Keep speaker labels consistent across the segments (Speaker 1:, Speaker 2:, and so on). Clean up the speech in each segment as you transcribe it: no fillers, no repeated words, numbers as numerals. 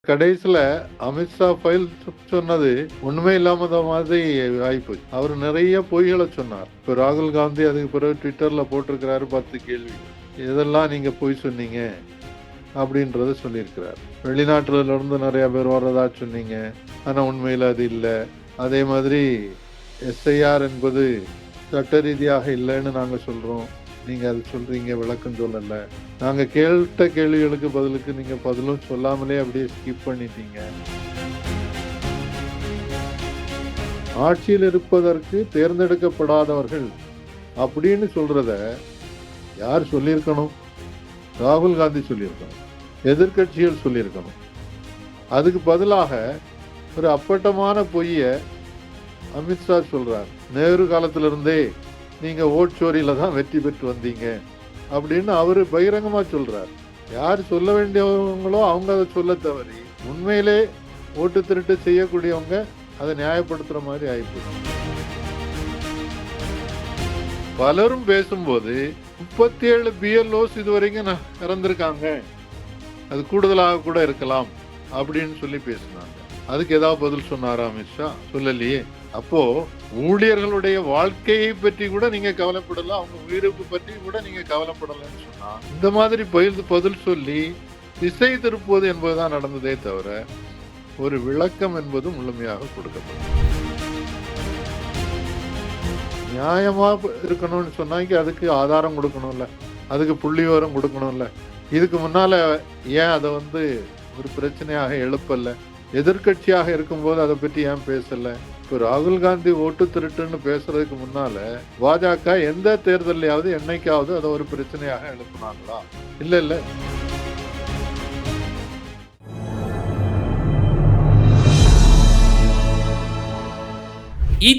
Speaker 1: கடைசில அமித்ஷா ஃபைல் சொன்னது உண்மை இல்லாம மாதிரி ஆயிப்போச்சு. அவரு நிறைய பொய்கள சொன்னார். இப்ப ராகுல் காந்தி அதுக்கு பிறகு ட்விட்டர்ல போட்டிருக்கிறாரு 10 கேள்வி. எதெல்லாம் நீங்க பொய் சொன்னீங்க அப்படின்றத சொல்லியிருக்கிறார். வெளிநாட்டுல இருந்து நிறைய பேர் வர்றதா சொன்னீங்க. ஆனா உண்மையில அது இல்ல. அதே மாதிரி எஸ்ஐஆர் என்பது சட்ட ரீதியாக இல்லைன்னு நாங்க சொல்றோம். நீங்க அது சொல்றீங்க, விளக்கம் சொல்லல. நாங்க கேட்ட கேள்விகளுக்கு பதிலுக்கு நீங்க பதிலும் சொல்லாமலே அப்படியே ஸ்கிப் பண்ணிட்டீங்க. ஆட்சியில் இருப்பதற்கு தேர்ந்தெடுக்கப்படாதவர்கள் அப்படின்னு சொல்றத யார் சொல்லியிருக்கணும்? ராகுல் காந்தி சொல்லியிருக்கணும். எதிர்க்கட்சிகள் சொல்லியிருக்கணும். அதுக்கு பதிலாக ஒரு அப்பட்டமான பொய்ய அமித்ஷா சொல்றார். நேரு காலத்துல இருந்தே நீங்க ஓட்சோரியில தான் வெற்றி பெற்று வந்தீங்க அப்படின்னு அவரு பகிரங்கமா சொல்றார். யார் சொல்ல வேண்டியவங்களோ அவங்க அதை சொல்ல தவறி உண்மையிலே ஓட்டு திருட்டு செய்யக்கூடியவங்க அதை நியாயப்படுத்துற மாதிரி ஆயிப்போச்சு. பலரும் பேசும்போது 37 பிஎல்ஓஸ் இதுவரைக்கும் இறந்திருக்காங்க, அது கூடுதலாக கூட இருக்கலாம் அப்படின்னு சொல்லி பேசினாங்க. அதுக்கு ஏதாவது பதில் சொன்னாரா அமித்ஷா? சொல்லலையே. அப்போ ஊழியர்களுடைய வாழ்க்கையை பற்றி கூட நீங்க கவலைப்படல, அவங்க உயிருக்கு பற்றி கூட நீங்க கவலைப்படலன்னு சொன்னா இந்த மாதிரி பதில் சொல்லி திசை திருப்புவது என்பதுதான் நடந்ததே தவிர ஒரு விளக்கம் என்பது முழுமையாக கொடுக்கப்படும். நியாயமா இருக்கணும்னு சொன்னாங்க, அதுக்கு ஆதாரம் கொடுக்கணும்ல, அதுக்கு புள்ளிவிவரம் கொடுக்கணும்ல. இதுக்கு முன்னால ஏன் அதை ஒரு பிரச்சனையாக எழுப்பல? எதிர்கட்சியாக இருக்கும்போது அதை பற்றி ஏன் பேசல? இப்போ ராகுல் காந்தி ஓட்டு திருட்டுன்னு பேசுறதுக்கு முன்னால பாஜக எந்த தேர்தலையாவது என்னைக்காவது அதை ஒரு பிரச்சனையாக எழுப்பினாங்களா? இல்ல இல்ல.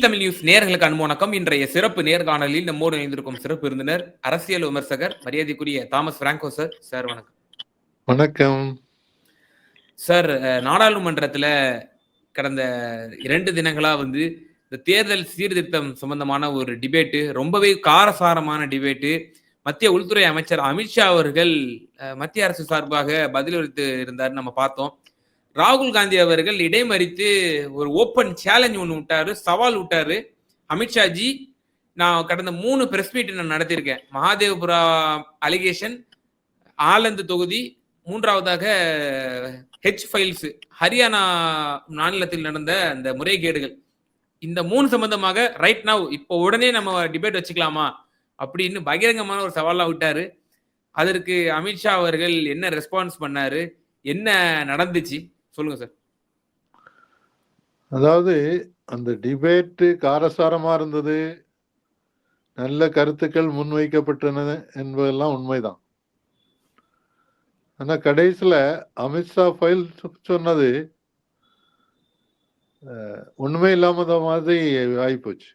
Speaker 2: தமிழ் நியூஸ் நேயர்களுக்கு அன்பு வணக்கம். இன்றைய சிறப்பு நேர்காணலில் நம்மோடு இணைந்திருக்கும் சிறப்பு விருந்தினர் அரசியல் விமர்சகர் மரியாதைக்குரிய தாமஸ் பிராங்கோ சார். சார் வணக்கம்.
Speaker 1: வணக்கம்
Speaker 2: சார். நாடாளுமன்றத்துல கடந்த 2 தினங்களா இந்த தேர்தல் சீர்திருத்தம் சம்பந்தமான ஒரு டிபேட்டு, ரொம்பவே காரசாரமான டிபேட்டு. மத்திய உள்துறை அமைச்சர் அமித்ஷா அவர்கள் மத்திய அரசு சார்பாக பதிலளித்து இருந்தார், நம்ம பார்த்தோம். ராகுல் காந்தி அவர்கள் இடைமறித்து ஒரு ஓப்பன் சேலஞ்ச் ஒன்று விட்டாரு, சவால் விட்டாரு. அமித்ஷாஜி, நான் கடந்த 3 பிரஸ் மீட் நான் நடத்தியிருக்கேன். மகாதேவபுரா அலிகேஷன், ஆலந்து தொகுதி, 3வதாக ஹெச் ஃபைல்ஸ், ஹரியானா மாநிலத்தில் நடந்த அந்த முறைகேடுகள், இந்த 3 சம்பந்தமாக ரைட் நவ் இப்போ உடனே நம்ம டிபேட் வச்சுக்கலாமா அப்படின்னு பகிரங்கமான ஒரு சவாலா விட்டாரு. அதற்கு அமித்ஷா அவர்கள் என்ன ரெஸ்பான்ஸ் பண்ணாரு, என்ன நடந்துச்சு சொல்லுங்க சார்.
Speaker 1: அதாவது அந்த டிபேட் காரசாரமா இருந்தது, நல்ல கருத்துக்கள் முன்வைக்கப்பட்டன என்பதெல்லாம் உண்மைதான். ஆனா கடைசியில அமித்ஷா ஃபைல் சொன்னது உண்மை இல்லாம மாதிரி ஆயிப்போச்சு.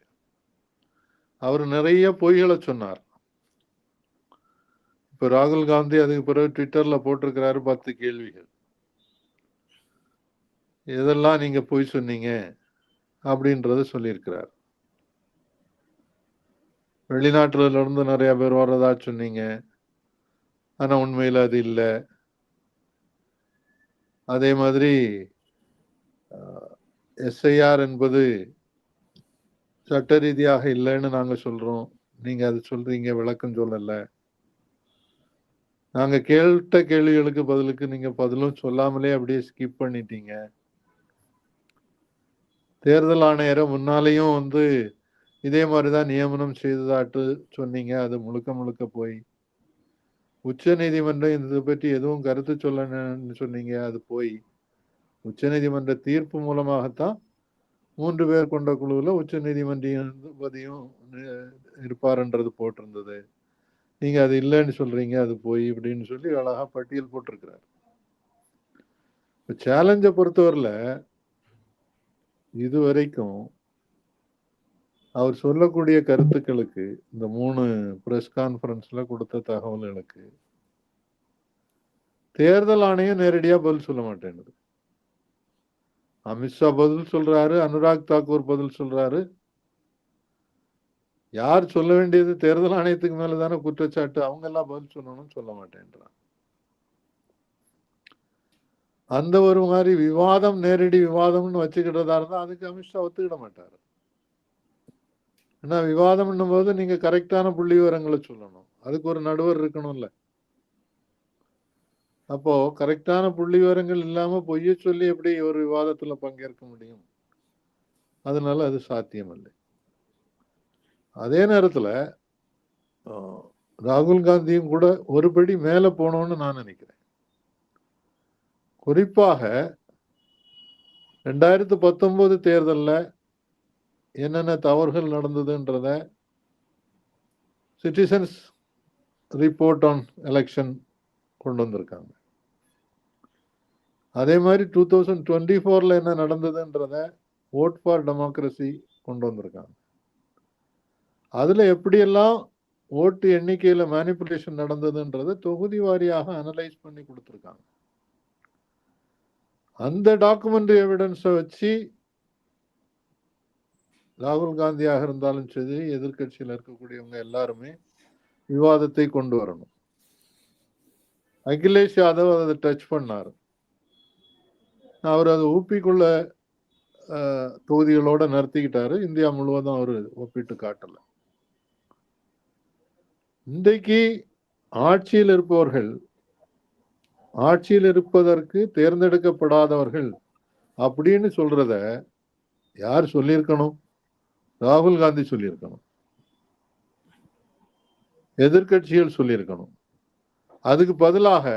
Speaker 1: அவர் நிறைய பொய்களை சொன்னார். இப்ப ராகுல் காந்தி அதுக்கு பிறகு ட்விட்டர்ல போட்டிருக்கிறாரு 10 கேள்விகள். எதெல்லாம் நீங்க பொய் சொன்னீங்க அப்படின்றத சொல்லியிருக்கிறார். வெளிநாட்டுல இருந்து நிறைய பேர் வர்றதா சொன்னீங்க, ஆனா உண்மையில அது இல்ல. அதே மாதிரி எஸ்ஐஆர் என்பது சட்ட ரீதியாக இல்லைன்னு நாங்க சொல்றோம், நீங்க அது சொல்றீங்க, விளக்கம் சொல்லல. நாங்க கேட்ட கேள்விகளுக்கு பதிலுக்கு நீங்க பதிலும் சொல்லாமலே அப்படியே ஸ்கிப் பண்ணிட்டீங்க. தேர்தல் ஆணையரை முன்னாலேயும் இதே மாதிரிதான் நியமனம் செய்ததாட்டு சொன்னீங்க, அது முழுக்க முழுக்க போய். உச்ச நீதிமன்றம் இதை பற்றி எதுவும் கருத்து சொல்லணும்னு சொன்னீங்க, அது போய். உச்ச நீதிமன்ற தீர்ப்பு மூலமாகத்தான் 3 பேர் கொண்ட குழுவில் உச்ச நீதிமன்றம் இருப்பாருன்றது போட்டிருந்தது. நீங்க அது இல்லைன்னு சொல்றீங்க, அது போய் இப்படின்னு சொல்லி அழகா பட்டியல் போட்டிருக்கிறார். இப்ப சேலஞ்சை பொறுத்தவரையில இதுவரைக்கும் அவர் சொல்லக்கூடிய கருத்துக்களுக்கு, இந்த 3 பிரஸ் கான்பரன்ஸ்ல கொடுத்த தகவல்களுக்கு தேர்தல் ஆணையம் நேரடியா பதில் சொல்ல மாட்டேங்குது. அமித்ஷா பதில் சொல்றாரு, அனுராக் தாக்கூர் பதில் சொல்றாரு. யார் சொல்ல வேண்டியது? தேர்தல் ஆணையத்துக்கு மேலதானே குற்றச்சாட்டு. அவங்க எல்லாம் பதில் சொல்லணும்னு சொல்ல மாட்டேன்றான். அந்த ஒரு மாதிரி விவாதம், நேரடி விவாதம்னு வச்சுக்கிட்டதா இருந்தா அதுக்கு அமித்ஷா ஒத்துக்கிட மாட்டாரு. ஏன்னா விவாதம்ன்னும் போது நீங்க கரெக்டான புள்ளி விவரங்களை சொல்லணும். அதுக்கு ஒரு நடுவர் இருக்கணும்ல. அப்போ கரெக்டான புள்ளி விவரங்கள் இல்லாம பொய்ய சொல்லி எப்படி ஒரு விவாதத்துல பங்கேற்க முடியும்? அதனால அது சாத்தியம் இல்லை. அதே நேரத்துல ராகுல் காந்தியும் கூட ஒருபடி மேல போனோம்னு நான் நினைக்கிறேன். குறிப்பாக 2019 தேர்தல்ல என்னென்ன தவறுகள் நடந்ததுன்றத சிட்டிசன்ஸ் ரிப்போர்ட் ஆன் எலெக்ஷன் கொண்டு வந்திருக்காங்க. அதே மாதிரி 2024ல என்ன நடந்ததுன்றத ஓட் ஃபார் டெமோக்ரஸி கொண்டு வந்திருக்காங்க. அதுல எப்படியெல்லாம் ஓட்டு எண்ணிக்கையில மேனிபுலேஷன் நடந்ததுன்றத தொகுதி வாரியாக அனலைஸ் பண்ணி கொடுத்துருக்காங்க. அந்த டாக்குமெண்ட்ரி எவிடன்ஸை வச்சு ராகுல் காந்தியாக இருந்தாலும் சரி, எதிர்கட்சியில் இருக்கக்கூடியவங்க எல்லாருமே விவாதத்தை கொண்டு வரணும். அகிலேஷ் யாதவ் அதை டச் பண்ணார். அவர் அதை ஊப்பிக்குள்ள தொகுதிகளோட நிறுத்திக்கிட்டாரு. இந்தியா முழுவதும் அவர் ஒப்பிட்டு காட்டல. இன்றைக்கு ஆட்சியில் இருப்பவர்கள், ஆட்சியில் இருப்பதற்கு தேர்ந்தெடுக்கப்படாதவர்கள் அப்படின்னு சொல்றத யார் சொல்லியிருக்கணும்? ராகுல் காந்தி சொல்லியிருக்கணும், எதிர்கட்சிகள் சொல்லியிருக்கணும். அதுக்கு பதிலாக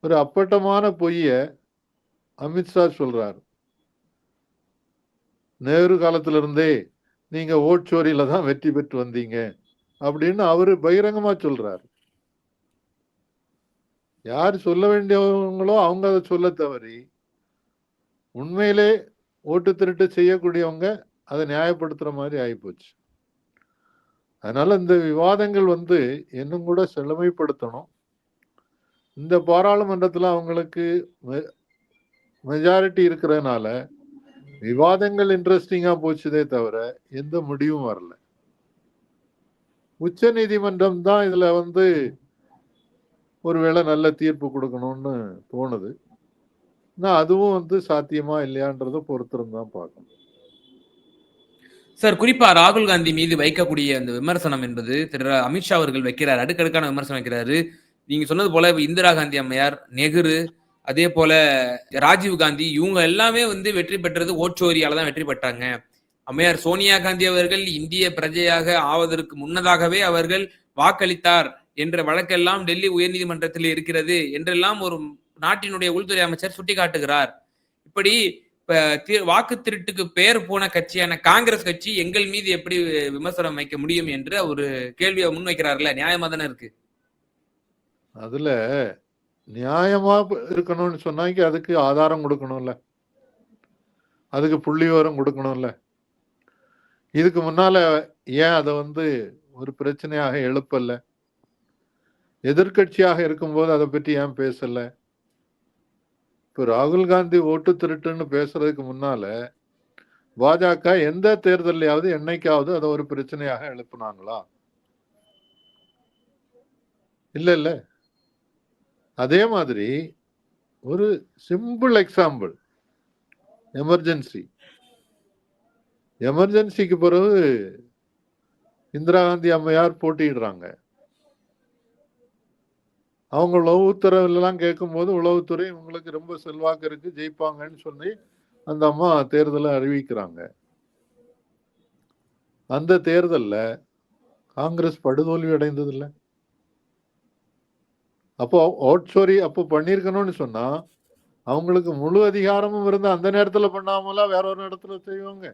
Speaker 1: ஒரு அப்பட்டமான பொய்ய அமித்ஷா சொல்றார். நேரு காலத்திலிருந்தே நீங்க ஓட்சோரியில தான் வெற்றி பெற்று வந்தீங்க அப்படின்னு அவரு பகிரங்கமா சொல்றாரு. யார் சொல்ல வேண்டியவங்களோ அவங்க அதை சொல்ல தவறி உண்மையிலே ஓட்டு திருட்டு செய்யக்கூடியவங்க அதை நியாயப்படுத்துற மாதிரி ஆயிப்போச்சு. அதனால இந்த விவாதங்கள் இன்னும் கூட செழுமைப்படுத்தணும். இந்த பாராளுமன்றத்தில் அவங்களுக்கு மெஜாரிட்டி இருக்கிறதுனால விவாதங்கள் இன்ட்ரெஸ்டிங்கா போச்சுதே தவிர எந்த முடிவும் வரல. உச்ச நீதிமன்றம் தான் இதுல ஒருவேளை நல்ல தீர்ப்பு கொடுக்கணும்னு தோணுது. அதுவும் சாத்தியமா இல்லையான்றத பொறுத்திருந்தான் பார்க்கணும்.
Speaker 2: சார், குறிப்பா ராகுல் காந்தி மீது வைக்கக்கூடிய அந்த விமர்சனம் என்பது திரு அமித்ஷா அவர்கள் வைக்கிறார். அடுக்கடுக்கான விமர்சனம் வைக்கிறாரு. நீங்க சொன்னது போல இந்திரா காந்தி அம்மையார், நெஹ்ரு, அதே போல ராஜீவ் காந்தி, இவங்க எல்லாமே வெற்றி பெற்றது ஓட்சோரியால தான் வெற்றி பெற்றாங்க. அம்மையார் சோனியா காந்தி அவர்கள் இந்திய பிரஜையாக ஆவதற்கு முன்னதாகவே அவர்கள் வாக்களித்தார் என்ற வழக்கெல்லாம் டெல்லி உயர்நீதிமன்றத்தில் இருக்கிறது என்றெல்லாம் ஒரு நாட்டினுடைய உள்துறை அமைச்சர் சுட்டிக்காட்டுகிறார். இப்படி வாக்கு திருட்டுக்கு பெயர் போன கட்சியான காங்கிரஸ் கட்சி எங்கள் மீது எப்படி விமர்சனம் வைக்க முடியும் என்று ஒரு கேள்வியை முன்வைக்கிறார்ல, நியாயமா தானே இருக்கு?
Speaker 1: அதுல நியாயமா இருக்கணும்னு சொன்னாங்க, அதுக்கு ஆதாரம் கொடுக்கணும்ல, அதுக்கு புள்ளி விவரம் கொடுக்கணும்ல. இதுக்கு முன்னால ஏன் அதை ஒரு பிரச்சனையாக எழுப்பல? எதிர்கட்சியாக இருக்கும்போது அதை பற்றி ஏன் பேசல? இப்ப ராகுல் காந்தி ஓட்டு திருட்டுன்னு பேசுறதுக்கு முன்னால பாஜக எந்த தேர்தலையாவது என்னைக்காவது அதை ஒரு பிரச்சனையாக எழுப்பினாங்களா? இல்ல. அதே மாதிரி ஒரு சிம்பிள் எக்ஸாம்பிள், எமர்ஜென்சிக்கு பிறகு இந்திரா காந்தி அம்மையார் போட்டியிடுறாங்க. அவங்க உளவுத்துறையிலாம் கேட்கும் போது உளவுத்துறை உங்களுக்கு ரொம்ப செல்வாக்கு இருக்கு, ஜெயிப்பாங்கன்னு சொல்லி அந்த அம்மா தேர்தலை அறிவிக்கிறாங்க. அந்த தேர்தல்ல காங்கிரஸ் படுதோல்வி அடைந்தது இல்லை. அப்போ ஓட்சோரி அப்போ பண்ணிருக்கணும்னு சொன்னா அவங்களுக்கு முழு அதிகாரமும் இருந்து அந்த நேரத்துல பண்ணாமலா வேற ஒரு இடத்துல செய்வாங்க.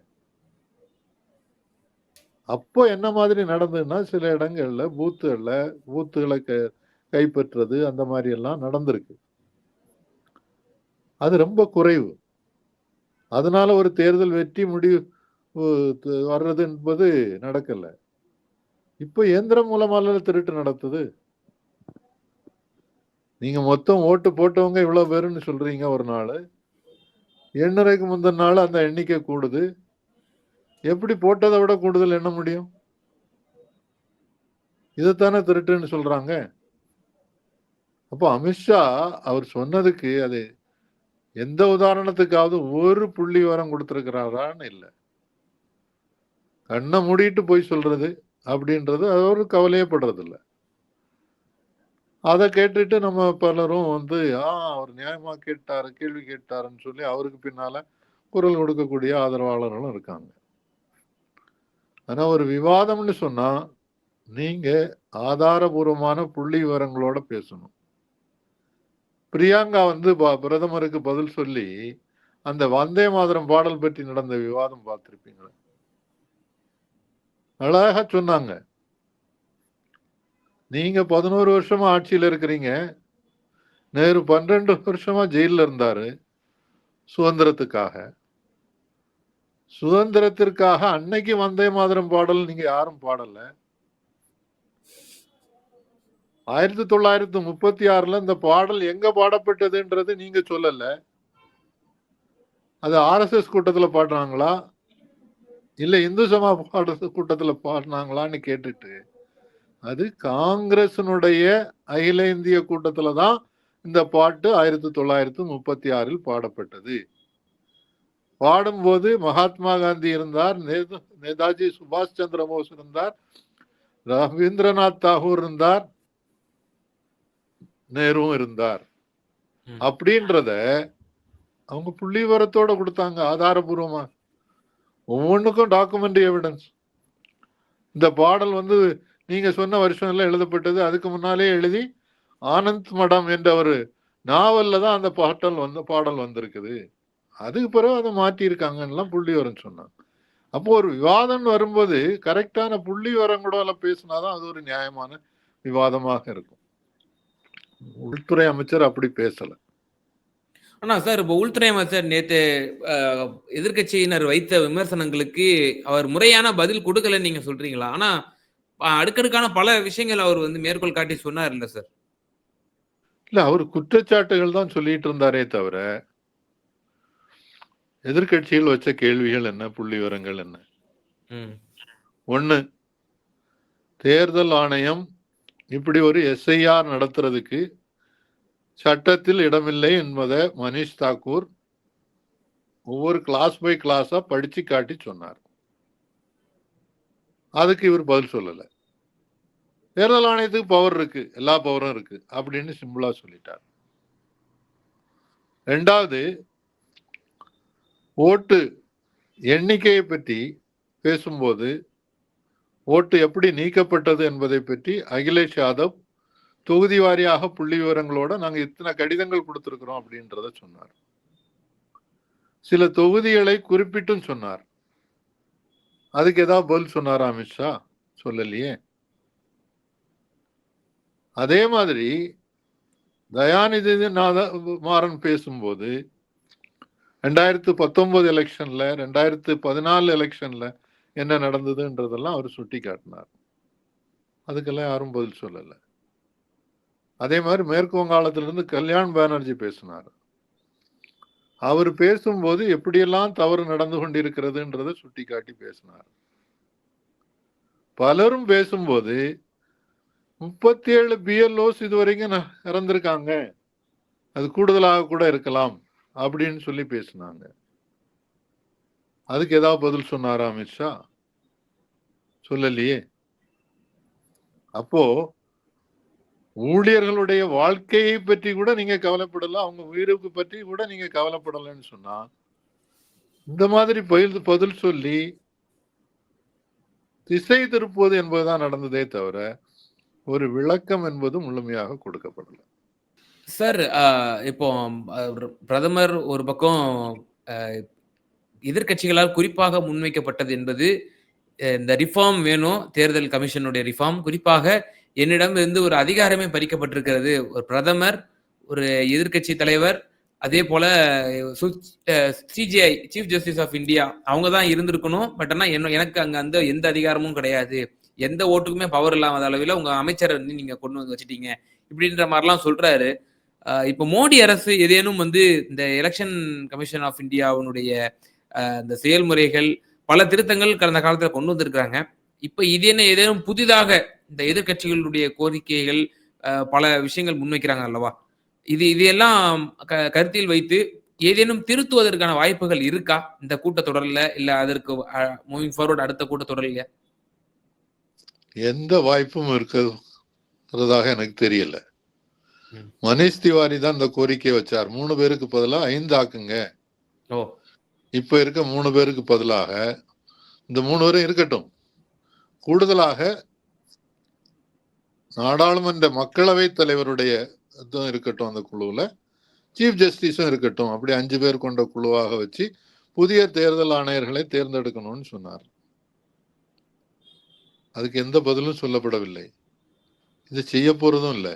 Speaker 1: அப்போ என்ன மாதிரி நடந்ததுன்னா சில இடங்கள்ல பூத்துகளை கைப்பற்றது அந்த மாதிரி எல்லாம் நடந்திருக்கு. அது ரொம்ப குறைவு. அதனால ஒரு தேர்தல் வெற்றி முடிவு வர்றது என்பது நடக்கல. இப்ப இயந்திரம் மூலமாக திருட்டு நடத்துது. நீங்க மொத்தம் ஓட்டு போட்டவங்க இவ்வளவு பேருன்னு சொல்றீங்க, ஒரு நாள் எண்ணறைக்கு முந்தின நாள் அந்த எண்ணிக்கை கூடுது. எப்படி போட்டதை விட கூடுதல் எண்ண முடியும்? இதைத்தானே திருட்டுன்னு சொல்றாங்க. அப்போ அமித்ஷா அவர் சொன்னதுக்கு அது எந்த உதாரணத்துக்காவது ஒரு புள்ளி விவரம் கொடுத்திருக்கிறாரான்னு இல்லை. கண்ணை மூடிட்டு போய் சொல்றது அப்படின்றது அது ஒரு கவலையப்படுறது இல்லை. அதை கேட்டுட்டு நம்ம பலரும் வந்து அவர் நியாயமா கேட்டாரு, கேள்வி கேட்டாருன்னு சொல்லி அவருக்கு பின்னால குரல் கொடுக்கக்கூடிய ஆதரவாளர்களும் இருக்காங்க. ஆனா ஒரு விவாதம்னு சொன்னா நீங்க ஆதாரபூர்வமான புள்ளி விவரங்களோட பேசணும். பிரியங்கா வந்து பிரதமருக்கு பதில் சொல்லி அந்த வந்தே மாதரம் பாடல் பற்றி நடந்த விவாதம் பார்த்திருப்பீங்களா? அழகா சொன்னாங்க. நீங்க 11 வருஷமா ஆட்சியில இருக்கிறீங்க. நேரு 12 வருஷமா ஜெயில இருந்தாரு சுதந்திரத்துக்காக. சுதந்திரத்திற்காக அன்னைக்கு வந்தே மாதரம் பாடல் நீங்க யாரும் பாடல. 1936 இந்த பாடல் எங்க பாடப்பட்டதுன்றது நீங்க சொல்லல. அது ஆர்எஸ்எஸ் கூட்டத்துல பாடுறாங்களா இல்ல இந்து சமா கூட்டத்துல பாடினாங்களான்னு கேட்டுட்டு அது காங்கிரசினுடைய அகில இந்திய கூட்டத்துல தான் இந்த பாட்டு 1936 பாடப்பட்டது. பாடும்போது மகாத்மா காந்தி இருந்தார், நேதாஜி சுபாஷ் சந்திர போஸ் இருந்தார், ரவீந்திரநாத் தாகூர் இருந்தார், நேருவும் இருந்தார். அப்படின்றத அவங்க புள்ளி விவரத்தோட கொடுத்தாங்க, ஆதாரபூர்வமா. ஒவ்வொன்றுக்கும் டாக்குமெண்ட் எவிடன்ஸ். இந்த பாடல் வந்து நீங்க சொன்ன வருஷம் எல்லாம் எழுதப்பட்டது. அதுக்கு முன்னாலே எழுதி ஆனந்த் மடம் என்ற ஒரு நாவல்ல தான் அந்த பாடல் வந்திருக்குது. அதுக்கு பிறகு அதை மாற்றியிருக்காங்கன்னு புள்ளி விவரம் சொன்னாங்க. அப்போ ஒரு விவாதம் வரும்போது கரெக்டான புள்ளி விவரங்களோட பேசினாதான் அது ஒரு நியாயமான விவாதமாக இருக்கும். உள்துறை அமைச்சர் அப்படி பேசல.
Speaker 2: ஆனா சார், இப்போ உள்துறை அமைச்சர் நேத்து எதிர்க்கட்சியினர் வைத்த விமர்சனங்களுக்கு அவர் முறையான பதில் கொடுக்கலன்னு நீங்க சொல்றீங்களா? ஆனா அடுக்கடுக்கான பல விஷயங்கள் அவர் வந்து மேற்கோள் காட்டி சொன்னார் இல்ல சார்?
Speaker 1: இல்ல, அவர் குற்றச்சாட்டுகள் தான் சொல்லிட்டு இருந்தாரே தவிர எதிர்கட்சிகள் வச்ச கேள்விகள் என்ன, புள்ளி விவரங்கள் என்ன? ஒண்ணு, தேர்தல் ஆணையம் இப்படி ஒரு எஸ்ஐஆர் நடத்துறதுக்கு சட்டத்தில் இடமில்லை என்பதை மனிஷ் தாக்கூர் ஒவ்வொரு கிளாஸ் பை கிளாஸா படிச்சு காட்டி சொன்னார். அதுக்கு இவர் பதில் சொல்லல. தேர்தல் ஆணையத்துக்கு பவர் இருக்கு, எல்லா பவரும் இருக்கு அப்படின்னு சிம்பிளா சொல்லிட்டார். ரெண்டாவது, ஓட்டு எண்ணிக்கையை பற்றி பேசும்போது ஓட்டு எப்படி நீக்கப்பட்டது என்பதை பற்றி அகிலேஷ் யாதவ் தொகுதி வாரியாக புள்ளி விவரங்களோட நாங்க இத்தனை கடிதங்கள் கொடுத்திருக்கிறோம் அப்படின்றத சொன்னார். சில தொகுதிகளை குறிப்பிட்டும் சொன்னார். அதுக்கு ஏதாவது பதில் சொன்னாரா அமித்ஷா? சொல்லலையே. அதே மாதிரி தயாநிதி மாறன் பேசும்போது 2019 எலெக்ஷன்ல 2014 எலெக்ஷன்ல என்ன நடந்ததுன்றதெல்லாம் அவர் சுட்டி காட்டினார். அதுக்கெல்லாம் யாரும் பதில் சொல்லல. அதே மாதிரி மேற்கு வங்காளத்திலிருந்து கல்யாண் பானர்ஜி பேசினார். அவர் பேசும்போது எப்படியெல்லாம் தவறு நடந்து கொண்டிருக்கிறதுன்றதை சுட்டி காட்டி பேசினார். பலரும் பேசும்போது 37 பிஎல்ஓஸ் இதுவரைக்கும் இறந்திருக்காங்க, அது கூடுதலாக கூட இருக்கலாம் அப்படின்னு சொல்லி பேசினாங்க. அதுக்கு ஏதாவது பதில் சொன்னாரா அமித்ஷா? சொல்லலையே. அப்போ ஊழியர்களுடைய வாழ்க்கையை பற்றி கூட நீங்க கவலைப்படல, அவங்க உயிருக்கு பற்றி கூட நீங்க கவலைப்படலன்னு சொன்னா இந்த மாதிரி பதில் சொல்லி திசை திருப்புவது என்பதுதான் நடந்ததே தவிர ஒரு விளக்கம் என்பது முழுமையாக கொடுக்கப்படல.
Speaker 2: சார், இப்போ பிரதமர் ஒரு பக்கம் எதிர்கட்சிகளால் குறிப்பாக முன்வைக்கப்பட்டது என்பது இந்த ரிஃபார்ம் வேணும், தேர்தல் கமிஷனுடைய ரிஃபார்ம், குறிப்பாக என்னிடம் இருந்து ஒரு அதிகாரமே பறிக்கப்பட்டிருக்கிறது. ஒரு பிரதமர், ஒரு எதிர்கட்சி தலைவர், அதே போல CJI chief justice of India அவங்க தான் இருந்திருக்கணும். பட் ஆனா எனக்கு அங்க அந்த எந்த அதிகாரமும் கிடையாது, எந்த ஓட்டுக்குமே பவர் இல்லாத அளவில் உங்க அமைச்சரை வந்து நீங்க கொண்டு வந்து வச்சுட்டீங்க இப்படின்ற மாதிரிலாம் சொல்றாரு. இப்போ மோடி அரசு ஏதேனும் வந்து இந்த எலெக்ஷன் கமிஷன் ஆஃப் இந்தியாவுடைய இந்த செயல்முறைகள் பல திருத்தங்கள் கடந்த காலத்தில் கொண்டு வந்திருக்கிறாங்க. இப்ப இது என்ன ஏதேனும் புதிதாக இந்த எதிர்கட்சிகளுடைய கோரிக்கைகள் பல விஷயங்கள் முன்வைக்கிறாங்க அல்லவா? இது எல்லாம் கருத்தில் வைத்து ஏதேனும் திருத்துவதற்கான வாய்ப்புகள் இருக்கா இந்த கூட்டத்தொடர்ல? இல்ல அதற்கு மூவிங் ஃபார்வர்ட் அடுத்த கூட்டத்தொடர்ல?
Speaker 1: எந்த வாய்ப்பும் இருக்கிறதாக எனக்கு தெரியல.
Speaker 2: ம்.
Speaker 1: மனிஷ் திவாரி தான் இந்த கோரிக்கை வச்சார். 3 பேருக்கு பதிலா 5 ஆக்குங்க.
Speaker 2: ஓ!
Speaker 1: இப்ப இருக்க 3 பேருக்கு பதிலாக இந்த 3 பேரும் இருக்கட்டும். கூடுதலாக நாடாளுமன்ற மக்களவைத் தலைவருடைய இதுவும் இருக்கட்டும் அந்த குழுவுல. சீஃப் ஜஸ்டிஸும் இருக்கட்டும். அப்படி 5 பேர் கொண்ட குழுவாக வச்சு புதிய தேர்தல் ஆணையர்களை தேர்ந்தெடுக்கணும்னு சொன்னார். அதுக்கு எந்த பதிலும் சொல்லப்படவில்லை. இது செய்ய போறதும் இல்லை.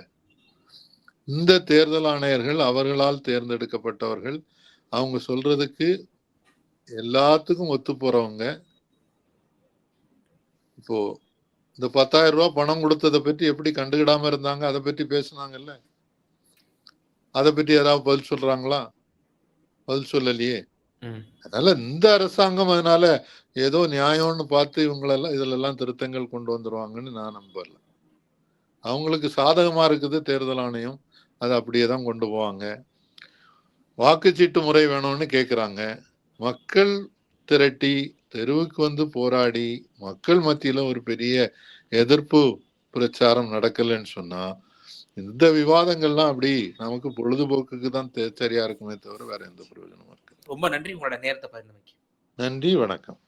Speaker 1: இந்த தேர்தல் ஆணையர்கள் அவர்களால் தேர்ந்தெடுக்கப்பட்டவர்கள். அவங்க சொல்றதுக்கு எல்லாத்துக்கும் ஒத்து போறவங்க. இப்போ இந்த 10,000 ரூபாய் பணம் கொடுத்ததை பற்றி எப்படி கண்டுக்கிடாம இருந்தாங்க, அதை பற்றி பேசுனாங்கல்ல. அதை பற்றி ஏதாவது பதில் சொல்றாங்களா? பதில் சொல்லலையே. அதனால இந்த அரசாங்கம் அதனால ஏதோ நியாயம்னு பார்த்து இவங்களெல்லாம் இதுல எல்லாம் திருத்தங்கள் கொண்டு வந்துருவாங்கன்னு நான் நம்பல. அவங்களுக்கு சாதகமா இருக்குது தேர்தல் ஆணையம், அதை அப்படியே தான் கொண்டு போவாங்க. வாக்குச்சீட்டு முறை வேணும்னு கேட்குறாங்க. மக்கள் திரட்டி தெருவுக்கு வந்து போராடி மக்கள் மத்தியில ஒரு பெரிய எதிர்ப்பு பிரச்சாரம் நடக்கலைன்னு சொன்னா இந்த விவாதங்கள்லாம் அப்படி நமக்கு பொழுதுபோக்குக்கு தான் சரியா இருக்குமே தவிர வேற எந்த பிரயோஜனமும் இருக்கு.
Speaker 2: ரொம்ப நன்றி உங்களோட நேரத்தை பகிர்ந்தமைக்கு.
Speaker 1: நன்றி, வணக்கம்.